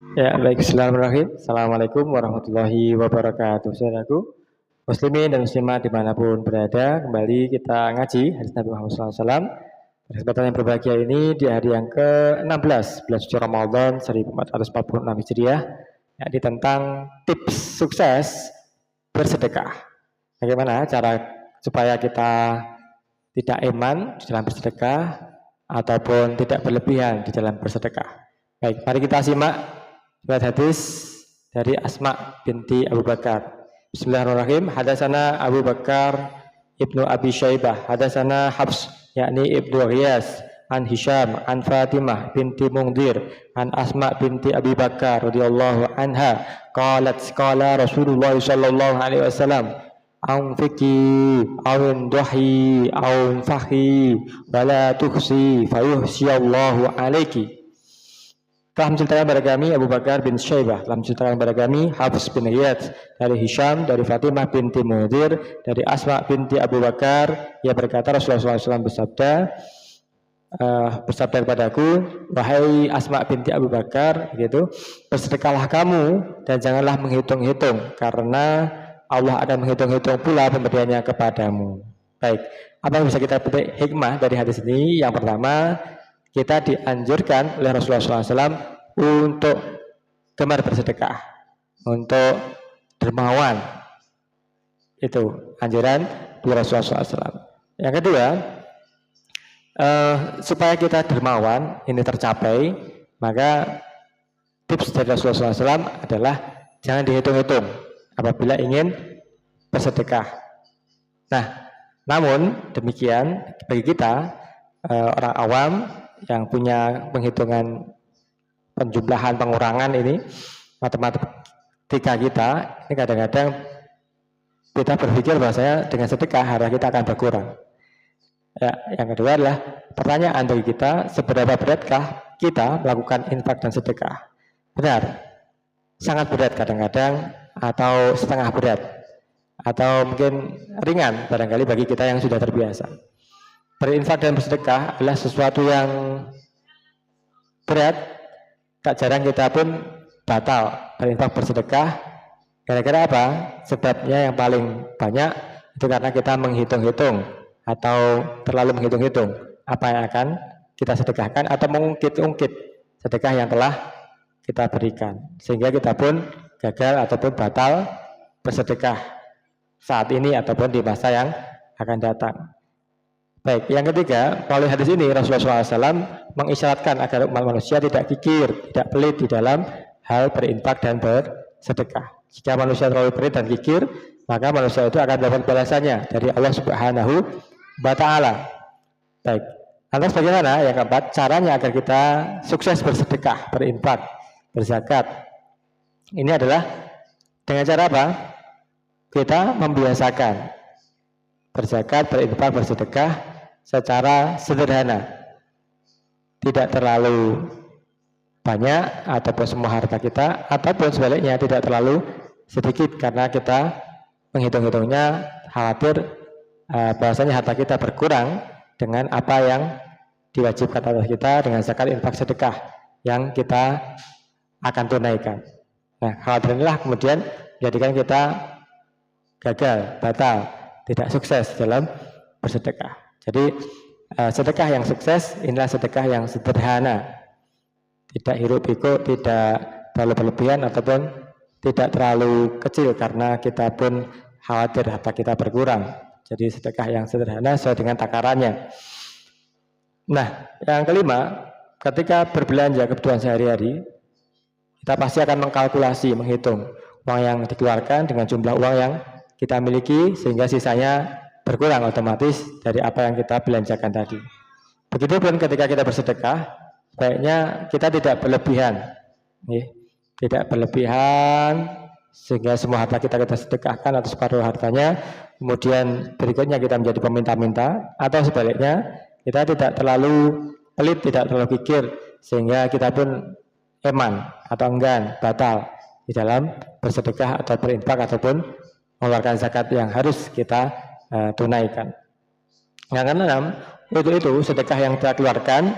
Ya, baik. Bismillahirrahmanirrahim. Assalamualaikum warahmatullahi wabarakatuh. Saudaraku, muslimin dan muslimat dimanapun berada, kembali kita ngaji hadis Nabi Muhammad SAW. Pada kesempatan yang berbahagia ini di hari yang ke-16 bulan suci Ramadan 1446 Hijriah, yakni tentang tips sukses bersedekah. Bagaimana cara supaya kita tidak eman di dalam bersedekah ataupun tidak berlebihan di dalam bersedekah. Baik, mari kita simak riwayat hadis dari Asma binti Abu Bakar. Bismillahirrahmanirrahim. Hadatsana Abu Bakar Ibnu Abi Syaibah, hadatsana Habs yakni Ibnu Ghiyas, an Hisham, an Fatimah binti Mungdir, an Asma binti Abi Bakar radhiyallahu anha, qalat qala Rasulullah sallallahu alaihi wasallam, anfiki awin dohi awin fahi wala tuksi fayuhsiyallahu alaiki. Telah menceritakan kepada kami Abu Bakar bin Syaibah, telah menceritakan kepada kami Hafs bin Ghiyas, dari Hisham, dari Fatimah binti Mudhir, dari Asma binti Abu Bakar. Ia berkata Rasulullah SAW bersabda kepadaku, wahai Asma binti Abu Bakar, gitu, bersedekahlah kamu dan janganlah menghitung-hitung, karena Allah akan menghitung-hitung pula pemberiannya kepadamu. Baik, apa yang bisa kita petik hikmah dari hadis ini? Yang pertama, kita dianjurkan oleh Rasulullah SAW untuk gemar bersedekah, untuk dermawan. Itu anjuran dari Rasulullah SAW. Yang kedua, supaya kita dermawan ini tercapai, maka tips dari Rasulullah SAW adalah jangan dihitung-hitung apabila ingin bersedekah. Nah, namun demikian bagi kita orang awam yang punya penghitungan penjumlahan pengurangan ini, matematika kita ini kadang-kadang kita berpikir bahwasanya dengan sedekah harta kita akan berkurang. Ya, yang kedua adalah pertanyaan bagi kita, seberapa beratkah kita melakukan infak dan sedekah? Benar, sangat berat kadang-kadang, atau setengah berat, atau mungkin ringan barangkali bagi kita yang sudah terbiasa. Berinfak dan bersedekah adalah sesuatu yang berat. Tak jarang kita pun batal berinfak bersedekah. Gara-gara apa? Sebabnya yang paling banyak itu karena kita menghitung-hitung atau terlalu menghitung-hitung apa yang akan kita sedekahkan, atau mengungkit-ungkit sedekah yang telah kita berikan, sehingga kita pun gagal ataupun batal bersedekah saat ini ataupun di masa yang akan datang. Baik, yang ketiga, melalui hadis ini Rasulullah SAW mengisyaratkan agar umat manusia tidak kikir, tidak pelit di dalam hal berinfak dan bersedekah. Jika manusia terlalu pelit dan kikir, maka manusia itu akan dapat balasannya dari Allah Subhanahu wa Ta'ala. Baik, lantas bagaimana? Yang keempat, caranya agar kita sukses bersedekah, berinfak, berzakat. Ini adalah dengan cara apa? Kita membiasakan berzakat, berinfak, bersedekah secara sederhana, tidak terlalu banyak ataupun semua harta kita, ataupun sebaliknya tidak terlalu sedikit karena kita menghitung-hitungnya khawatir bahwasanya harta kita berkurang dengan apa yang diwajibkan atas kita dengan zakat, infak, sedekah yang kita akan tunaikan. Nah, khawatir inilah kemudian menjadikan kita gagal, batal, tidak sukses dalam bersedekah. Jadi sedekah yang sukses inilah sedekah yang sederhana, tidak hiruk pikuk, tidak terlalu berlebihan ataupun tidak terlalu kecil karena kita pun khawatir harta kita berkurang. Jadi sedekah yang sederhana sesuai dengan takarannya. Nah, yang kelima, ketika berbelanja kebutuhan sehari-hari, kita pasti akan mengkalkulasi, menghitung uang yang dikeluarkan dengan jumlah uang yang kita miliki, sehingga sisanya berkurang otomatis dari apa yang kita belanjakan tadi. Begitupun ketika kita bersedekah, baiknya kita tidak berlebihan, tidak berlebihan sehingga semua harta kita sedekahkan atau separuh hartanya, kemudian berikutnya kita menjadi peminta-minta, atau sebaliknya kita tidak terlalu pelit, tidak terlalu kikir sehingga kita pun eman atau enggan, batal di dalam bersedekah atau berinfak ataupun mengeluarkan zakat yang harus kita tunaikan. Yang keenam, untuk itu sedekah yang kita keluarkan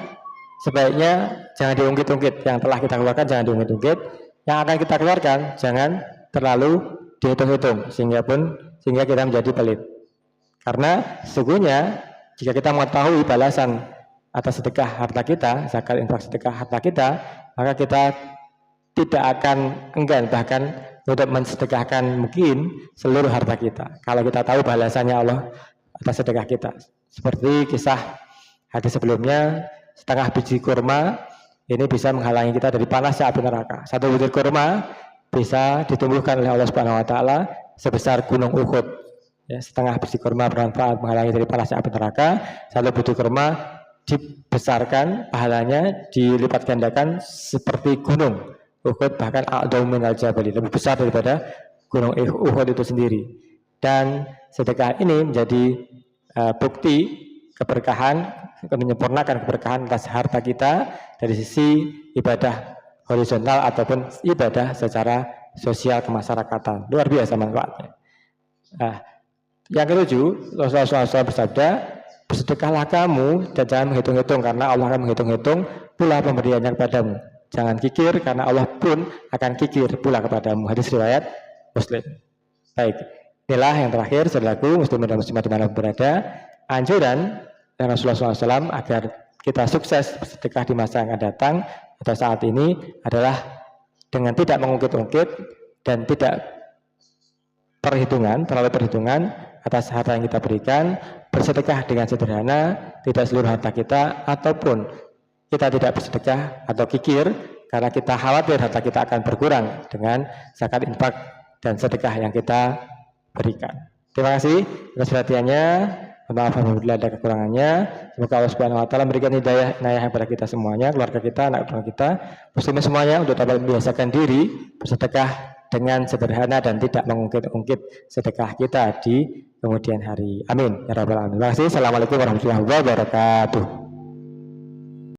sebaiknya jangan diungkit-ungkit. Yang telah kita keluarkan jangan diungkit-ungkit. Yang akan kita keluarkan jangan terlalu dihitung-hitung sehingga kita menjadi pelit. Karena sesungguhnya jika kita mengetahui balasan atas sedekah harta kita, zakat infak sedekah harta kita, maka kita tidak akan enggan bahkan untuk mensedekahkan mungkin seluruh harta kita. Kalau kita tahu balasannya Allah atas sedekah kita. Seperti kisah hadis sebelumnya, setengah biji kurma ini bisa menghalangi kita dari panasnya api neraka. Satu butir kurma bisa ditumbuhkan oleh Allah Subhanahu wa taala sebesar gunung Uhud. Ya, setengah biji kurma bermanfaat menghalangi dari panasnya api neraka. Satu butir kurma dibesarkan, pahalanya dilipat gandakan seperti gunung Uhud, bahkan a'dhamu minal jabali, lebih besar daripada gunung Uhud itu sendiri. Dan sedekah ini menjadi bukti keberkahan, menyempurnakan keberkahan atas harta kita dari sisi ibadah horizontal ataupun ibadah secara sosial kemasyarakatan. Luar biasa manfaatnya. Nah, yang ketujuh, Rasulullah SAW bersabda, bersedekahlah kamu dan jangan menghitung-hitung karena Allah akan menghitung-hitung pula pemberiannya kepadamu. Jangan kikir karena Allah pun akan kikir pula kepadamu. Hadis riwayat Muslim. Baik, inilah yang terakhir, saudaraku muslim dan muslimah dimanapun berada, anjuran Rasulullah SAW agar kita sukses bersedekah di masa yang akan datang atau saat ini adalah dengan tidak mengungkit-ungkit dan tidak terlalu perhitungan atas harta yang kita berikan, bersedekah dengan sederhana, tidak seluruh harta kita, ataupun kita tidak bersedekah atau kikir karena kita khawatir harta kita akan berkurang dengan zakat infak dan sedekah yang kita berikan. Terima kasih atas perhatiannya. Maaf apabila ada kekurangannya. Semoga Allah Subhanahu wa taala memberikan hidayah kepada kita semuanya, keluarga kita, anak keluarga kita, muslim semuanya untuk dapat membiasakan diri bersedekah dengan sederhana dan tidak mengungkit-ungkit sedekah kita di kemudian hari. Amin ya rabbal alamin. Terima kasih. Assalamualaikum warahmatullahi wabarakatuh.